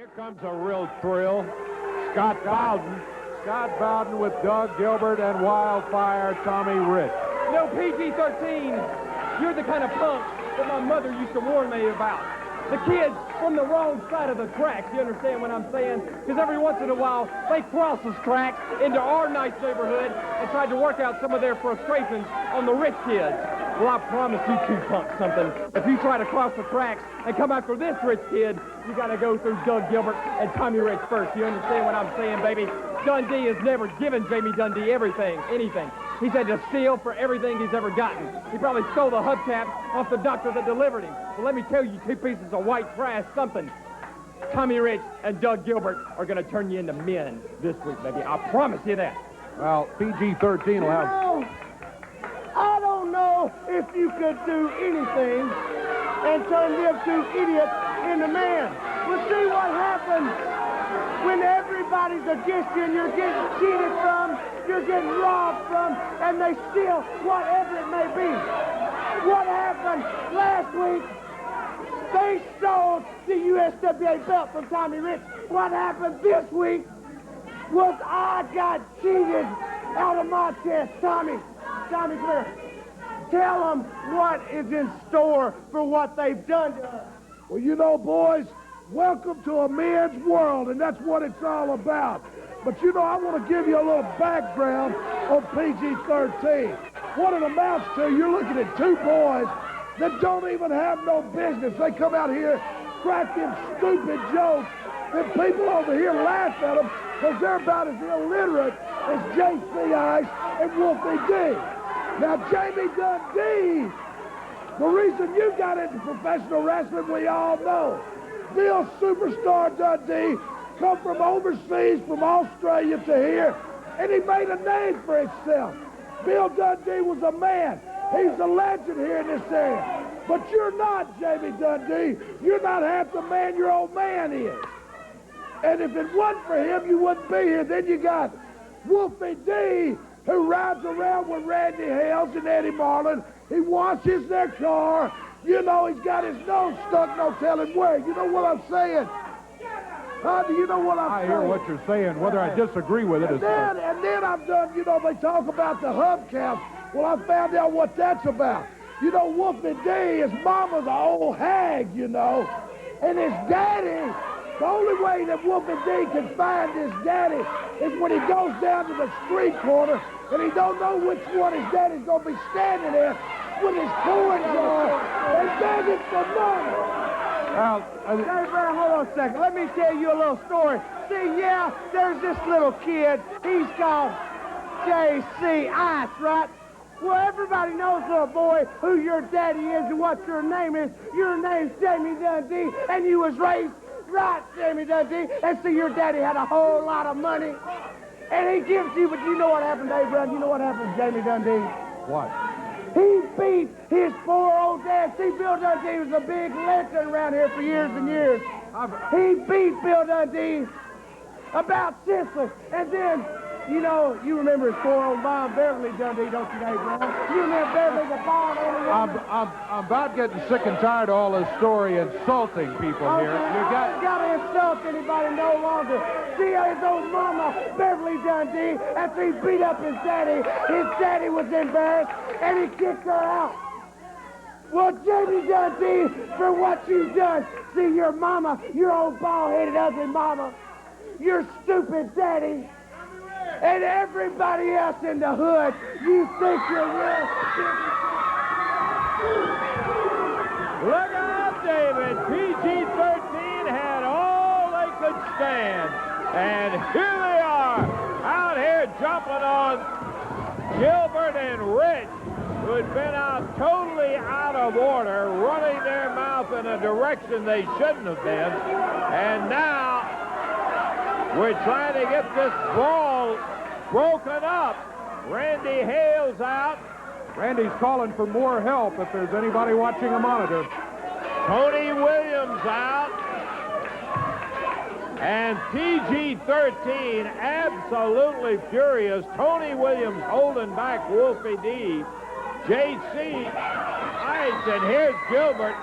Here comes a real thrill. Scott Bowden with Doug Gilbert and Wildfire Tommy Rich. You know, PG-13, you're the kind of punk that my mother used to warn me about. The kids from the wrong side of the tracks, you understand what I'm saying? Because every once in a while, they cross those tracks into our nice neighborhood and tried to work out some of their frustrations on the rich kids. Well, I promise you two punks something. If you try to cross the tracks and come after this rich kid, you got to go through Doug Gilbert and Tommy Rich first. You understand what I'm saying, baby? Dundee has never given Jamie Dundee anything. He's had to steal for everything he's ever gotten. He probably stole the hubcap off the doctor that delivered him. Well, let me tell you, two pieces of white trash, something. Tommy Rich and Doug Gilbert are going to turn you into men this week, baby. I promise you that. Well, PG-13 will have... I don't know if you could do anything and turn them two idiots into men. But see what happens when everybody's against you and you're getting cheated from, you're getting robbed from, and they steal whatever it may be. What happened last week? They stole the USWA belt from Tommy Rich. What happened this week was I got cheated out of my chest. Tommy, come here. Tell them what is in store for what they've done to us. Well, you know, boys, welcome to a man's world, and that's what it's all about. But, you know, I want to give you a little background on PG-13. What it amounts to, you're looking at two boys that don't even have no business. They come out here, crack them stupid jokes, and people over here laugh at them because they're about as illiterate as J.C. Ice and Wolfie D. Now, Jamie Dundee, the reason you got into professional wrestling, we all know. Bill Superstar Dundee come from overseas, from Australia to here, and he made a name for himself. Bill Dundee was a man. He's a legend here in this area. But you're not, Jamie Dundee. You're not half the man your old man is. And if it wasn't for him, you wouldn't be here. Then you got Wolfie D, who rides around with Randy Hales and Eddie Marlin. He washes their car. You know, he's got his nose stuck, no telling where. You know what I'm saying? Huh? Do you know what I'm saying? I hear what you're saying. Whether I disagree with it is... And then I've done, you know, they talk about the hubcaps. Well, I found out what that's about. You know, Wolfie D, his mama's an old hag, you know. And his daddy, the only way that Wolfie D can find his daddy is when he goes down to the street corner and he don't know which one his daddy's going to be standing there with his corn jar and begging for money. Gilbert, hold on a second. Let me tell you a little story. See, yeah, there's this little kid. He's called J.C. Ice, right? Well, everybody knows, little boy, who your daddy is and what your name is. Your name's Jamie Dundee, and you was raised right, Jamie Dundee. And see, your daddy had a whole lot of money. And he gives you, but you know what happened, Dave Brown? You know what happened to Jamie Dundee? What? He beat his poor old dad. See, Bill Dundee was a big legend around here for years and years. He beat Bill Dundee about senseless. And then, you know, you remember his poor old mom, Beverly Dundee, don't you, Dave Brown? You remember Beverly, the barn only woman? I'm about getting sick and tired of all this story insulting people here. You got to insult anybody no longer. See his old mama, Beverly Dundee, after he beat up his daddy was embarrassed, and he kicked her out. Well, Jamie Dundee, for what you've done, see your mama, your old bald-headed, ugly mama, your stupid daddy, and everybody else in the hood, you think you're real. Look out, David. PG-13 had all they could stand. And here they are, out here jumping on Gilbert and Rich, who had been out totally out of order, running their mouth in a direction they shouldn't have been. And now we're trying to get this brawl broken up. Randy Hales out. Randy's calling for more help if there's anybody watching a monitor. Tony Williams out. And PG-13 absolutely furious. Tony Williams holding back Wolfie D. J.C. Ice, and here's Gilbert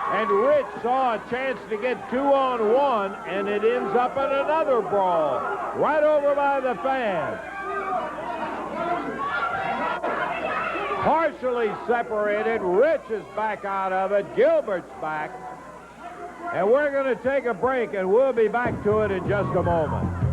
And Rich saw a chance to get 2-on-1, and it ends up in another brawl right over by the fans. Partially separated. Rich is back out of it. Gilbert's back. And we're going to take a break, and we'll be back to it in just a moment.